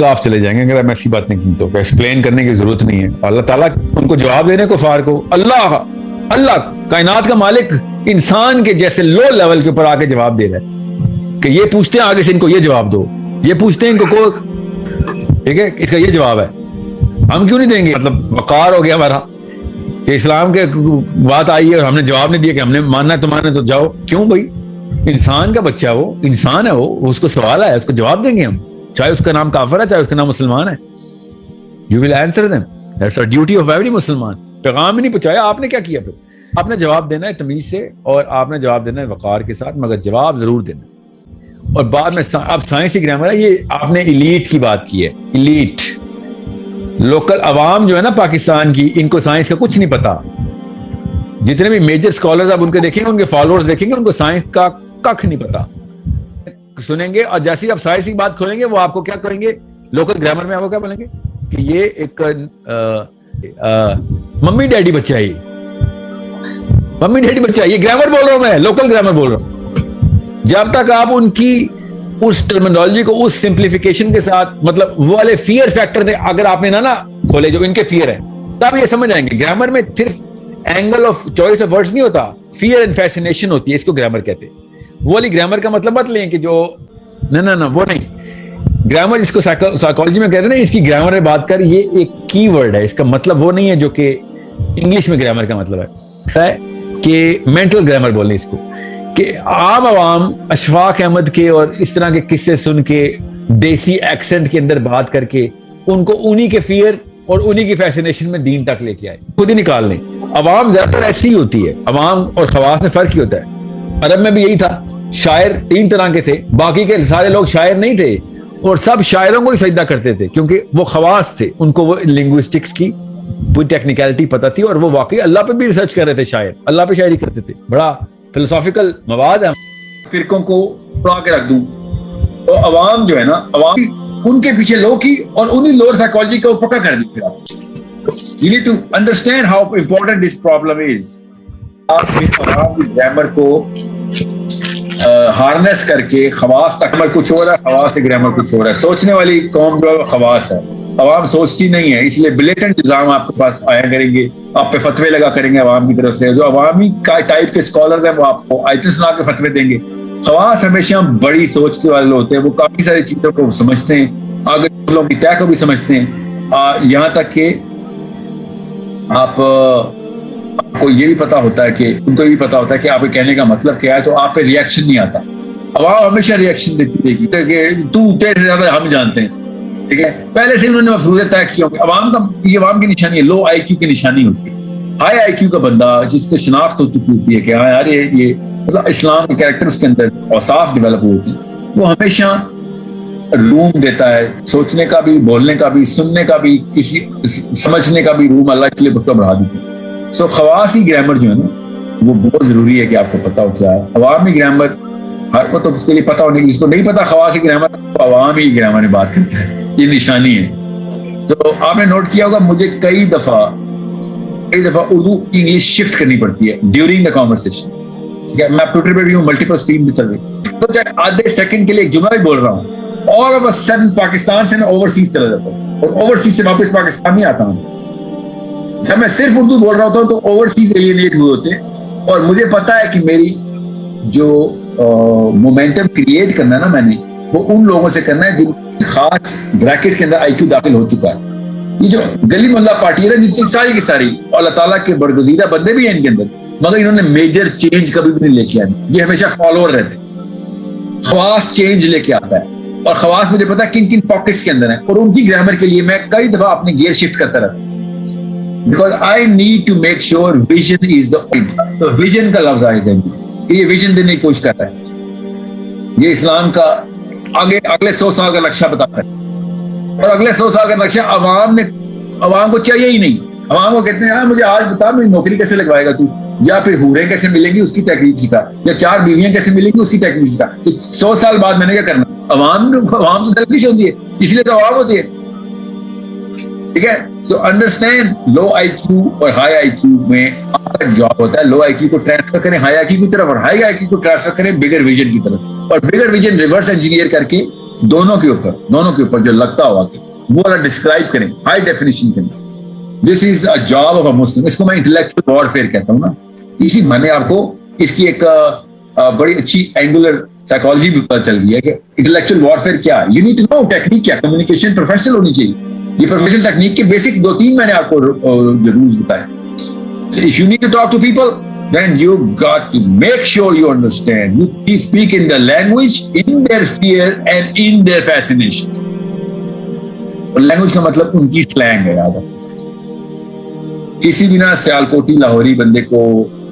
तो आप चले जाएंगे अगर आप ऐसी बात नहीं की तो एक्सप्लेन करने की जरूरत नहीं है। अल्लाह ताला उनको जवाब देने को फार को अल्लाह अल्लाह कायनात का मालिक इंसान के जैसे लो लेवल के ऊपर आके जवाब दे रहा है कि ये पूछते हैं आगे से इनको ये जवाब दो, ये पूछते हैं इनको को, ठीक है, इसका ये जवाब है, हम क्यों नहीं देंगे? मतलब वकार हो गया हमारा कि इस्लाम के बात आई है और हमने जवाब नहीं दिया कि हमने मानना है तो मानना तो जाओ। क्यों भाई? इंसान का बच्चा, वो इंसान है, वो उसको सवाल है, उसको जवाब देंगे हम, चाहे उसका नाम काफिर है चाहे उसका नाम मुसलमान है। You will answer them, that's the duty of every मुसलमान। पैगाम ही नहीं पहुंचाया, आपने क्या किया? फिर आपने जवाब देना है तमीज से और आपने जवाब देना है वकार के साथ, मगर जवाब जरूर देना। और बाद में अब साइंसी ग्रामर है, ये आपने इलीट की बात की है, इलीट लोकल अवाम जो है ना पाकिस्तान की, इनको साइंस का कुछ नहीं पता। जितने भी मेजर स्कॉलर्स आप उनके देखेंगे, उनके फॉलोअर्स देखेंगे, उनको साइंस का कख नहीं पता। सुनेंगे और जैसे ही आप साइंस की बात खोलेंगे वो आपको क्या करेंगे? लोकल ग्रामर में आपको क्या बोलेंगे कि ये एक मम्मी डैडी बच्चा है, मम्मी डैडी बच्चा है। ये ग्रामर बोल रहा हूं मैं, लोकल ग्रामर बोल रहा हूं। जब तक आप उनकी उस टर्मिनोलॉजी को उस सिंप्लीफिकेशन के साथ, मतलब वो वाले फियर फैक्टर ने अगर आपने ना खोले जो इनके फियर है, तब ये समझ आएंगे। ग्रामर में सिर्फ angle of choice of words नहीं होता, फियर एंड फैसिनेशन होती है, इसको ग्रामर कहते हैं। वो वाली ग्रामर का मतलब मत लें कि जो ना वो नहीं। ग्रामर जिसको साइकोलॉजी में कहते हैं ना, इसकी ग्रामर में बात कर, ये एक की वर्ड है, इसका मतलब वो नहीं है जो कि इंग्लिश में ग्रामर का मतलब है कि मेंटल ग्रामर बोलने इसको, कि आम आवाम अशफाक अहमद के और इस तरह के किस्से सुन के देसी एक्सेंट के अंदर बात करके उनको उन्हीं के फियर और उन्हीं की फैसिनेशन में दीन तक लेके आए, खुद ही निकाल लें। अवाम ज्यादातर ऐसी ही होती है, अवाम और खवास में फर्क ही होता है। अरब में भी यही था, शायर 3 तरह के थे, बाकी के सारे लोग शायर नहीं थे और सब शायरों को ही सजदा करते थे क्योंकि वो खवास थे, उनको वो लिंग्विस्टिक्स की पूरी टेक्निकलिटी पता थी और वो वाकई अल्लाह पे भी रिसर्च कर रहे थे। शायर अल्लाह पे शायरी करते थे, बड़ा फिलोसॉफिकल मवाद है। फिरकों को उड़ा के रख दूं तो अवाम जो है ना, अवाम उनके पीछे लो की और उन्हीं लोअर साइकोलॉजी को पक्का कर दी। फिर आप you need to understand how important this problem is. आप अवाम की ग्रामर को हार्नेस करके खवास तक, ग्रामर कुछ हो रहा है, खवास से ग्रामर कुछ हो रहा है। सोचने वाली कौम जो खवास है, अवाम सोचती नहीं है, इसलिए ब्लेटेंट इल्जाम आपके पास आया करेंगे, आप पे फतवे लगा करेंगे अवाम की तरफ से। जो अवामी टाइप के स्कॉलर्स हैं वो आपको आयतें सुना के फतवे देंगे। खवास हमेशा बड़ी सोच के वाले होते हैं, वो काफी सारी चीजों को समझते हैं, आगे लोगों की तय को भी समझते हैं। यहाँ तक कि आपको ये भी पता होता है कि उनको भी पता होता है कि आपके कहने का मतलब क्या है, तो आप पे रिएक्शन नहीं आता। अवाम हमेशा रिएक्शन देती रहेगी कि तू तेरे से ज्यादा हम जानते हैं, ठीक है। पहले से उन्होंने मफरूज़े तय किया। अवाम का ये अवाम की निशानी है, लो आईक्यू की निशानी होती है। हाई आईक्यू का बंदा जिसको शिनाख्त हो चुकी होती है कि हाँ यार ये मतलब इस्लाम के कैरेक्टर उसके अंदर औसाफ डेवलप होती है, वो हमेशा रूम देता है सोचने का भी, बोलने का भी, सुनने का भी, किसी समझने का भी रूम अल्लाह इसलिए उसको बढ़ा देती है। सो खवास की ग्रामर जो है ना वो बहुत जरूरी है कि आपको पता हो क्या है। अवामी ग्रामर हर को तो उसके लिए पता होने, जिसको नहीं पता खवास की ग्रामर, तो अवामी ग्रामर में बात करता है, ये निशानी है। तो आपने नोट किया होगा मुझे कई दफा उर्दू इंग्लिश शिफ्ट करनी पड़ती है ड्यूरिंग द कॉन्वर्सेशन, ठीक है। मैं ट्विटर पे भी हूँ, मल्टीपल स्ट्रीम भी चल रही, तो चाहे आधे सेकंड के लिए एक जुमला भी बोल रहा हूँ और अब सडन पाकिस्तान से मैं ओवरसीज चला जाता हूँ और ओवरसीज से वापस पाकिस्तान नहीं आता हूँ। जब मैं सिर्फ उर्दू बोल रहा होता हूँ तो ओवरसीज एलियनेट हुए होते हैं और मुझे पता है कि मेरी जो मोमेंटम क्रिएट करना है ना मैंने, वो उन लोगों से करना है जिन खास ब्रैकेट के अंदर आईक्यू दाखिल हो चुका है। ये जो गली मोहल्ला पार्टी है जितनी सारी की सारी, और अल्लाह ताला के बरगुज़ीदा बंदे भी हैं इनके अंदर, मगर इन्होंने मेजर चेंज कभी भी नहीं लेके आए, ये हमेशा फॉलोअर रहते। खवास चेंज लेके आता है और खवास मुझे पता है किन किन पॉकेट्स के अंदर है और उनकी ग्रामर के लिए मैं कई दफा अपने गियर शिफ्ट करता रहता हूँ, because I need to make sure vision is the point. तो विजन का लफ्ज आए कि ये विजन देने की कोशिश करता है, ये इस्लाम का अगले 100 साल का नक्शा बताता है और अगले 100 साल का नक्शा अवाम को चाहिए ही नहीं। अवाम को कहते हैं मुझे आज बता मेरी नौकरी कैसे लगवाएगा तू, या फिर हूरें कैसे मिलेंगी उसकी टेक्निक सिखा, या 4 बीवियां कैसे मिलेंगी उसकी टेक्निक सिखा। 100 साल बाद मैंने क्या करना? अवाम तो सेल्फिश होती है, इसलिए तो अवाम होती है, ठीक है। सो अंडरस्टैंड लो आईक्यू और हाई आईक्यू में आपका जॉब होता है लो आईक्यू को ट्रांसफर करें हाई आईक्यू की तरफ और हाई आईक्यू को ट्रांसफर करें बिगर विजन की तरफ, और बिगर विजन रिवर्स इंजीनियर करके दोनों के ऊपर जो लगता हुआ कि वो वाला डिस्क्राइब करें, हाई डेफिनेशन करें। This is a job of a Muslim. इसको मैं इंटेलेक्चुअल वॉरफेयर कहता हूँ ना। इसी मैंने आपको इसकी एक बड़ी अच्छी एंगुलर साइकोलॉजी भी पता चल गई है कि इंटेलेक्चुअल वॉरफेयर क्या है। You need to know technique क्या, कम्युनिकेशन प्रोफेशनल होनी चाहिए। ये प्रोफेशनल टेक्निक के बेसिक 2-3 मैंने आपको जो रूल्स बताए। If you need to talk to people, then you got to make sure you understand. You speak in the language, in their fear and in their fascination. और language का मतलब उनकी slang है। याद किसी भी ना सियालकोटी लाहौरी बंदे को,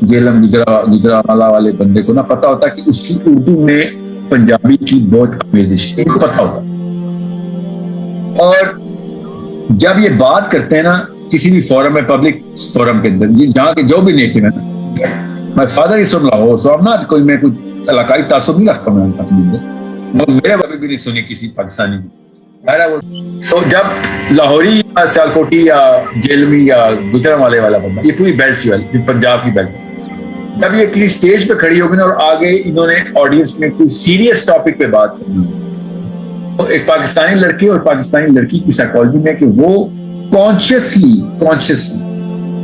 जेलम गुजरावाला वाले बंदे को ना पता होता कि उसकी उर्दू में पंजाबी की बहुत आमेजिश है, इसको पता होता। और जब ये बात करते हैं ना किसी भी फोरम में, पब्लिक फोरम के अंदर, जहाँ के जो भी नेटिव है ना, My father is from Lahore, so I'm not कोई इलाकाई तासुब नहीं रखता मैं अपने अंदर। मेरे बारे भी नहीं सुनी किसी पाकिस्तानी की। तो जब लाहौरी या सियालकोटी या जेलमी या गुजरांवाले वाला बंदा, ये पूरी बेल्ट जो है पंजाब की बेल्ट, जब ये किसी स्टेज पे खड़ी होगी ना और आगे इन्होंने ऑडियंस में कोई सीरियस टॉपिक पे बात करनी, तो एक पाकिस्तानी लड़के और पाकिस्तानी लड़की की साइकोलॉजी में कि वो कॉन्शियसली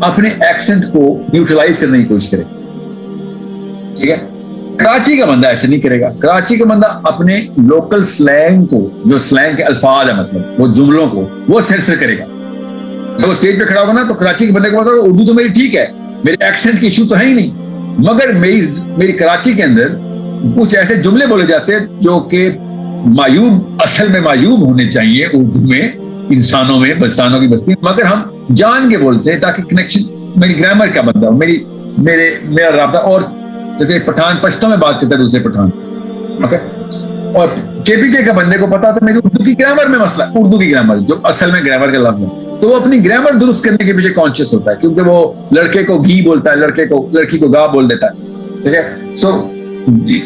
अपने एक्सेंट को न्यूट्रलाइज करने की कोशिश करे। ठीक है, कराची का बंदा ऐसे नहीं करेगा। कराची का बंदा अपने लोकल स्लैंग को, जो स्लैंग के अल्फाज है, मतलब वो जुमलों को, वो सेंसर करेगा। जब वो स्टेज पे खड़ा होगा ना तो कराची के बंदे को बताओ उर्दू तो मेरी ठीक है, मेरे एक्सेंट की इशू तो है ही नहीं, मगर मेरी कराची के अंदर कुछ ऐसे जुमले बोले जाते हैं जो कि मायूब, असल में मायूब होने चाहिए उर्दू में, इंसानों में, बस्तानों की बस्ती, मगर हम जान के बोलते हैं ताकि कनेक्शन, मेरी ग्रामर का बंदा हो, मेरा राब्ता। और जैसे पठान पश्तो में बात करता है दूसरे पठान, ओके, और केपीके का बंदे को पता था मेरी उर्दू की ग्रामर में मसला, उर्दू की ग्रामर जो असल में ग्रामर का लफ्ज है, तो वो अपनी ग्रामर दुरुस्त करने के पीछे कॉन्शियस होता है, क्योंकि वो लड़के को घी बोलता है, लड़की को गा बोल देता है। ठीक है, सो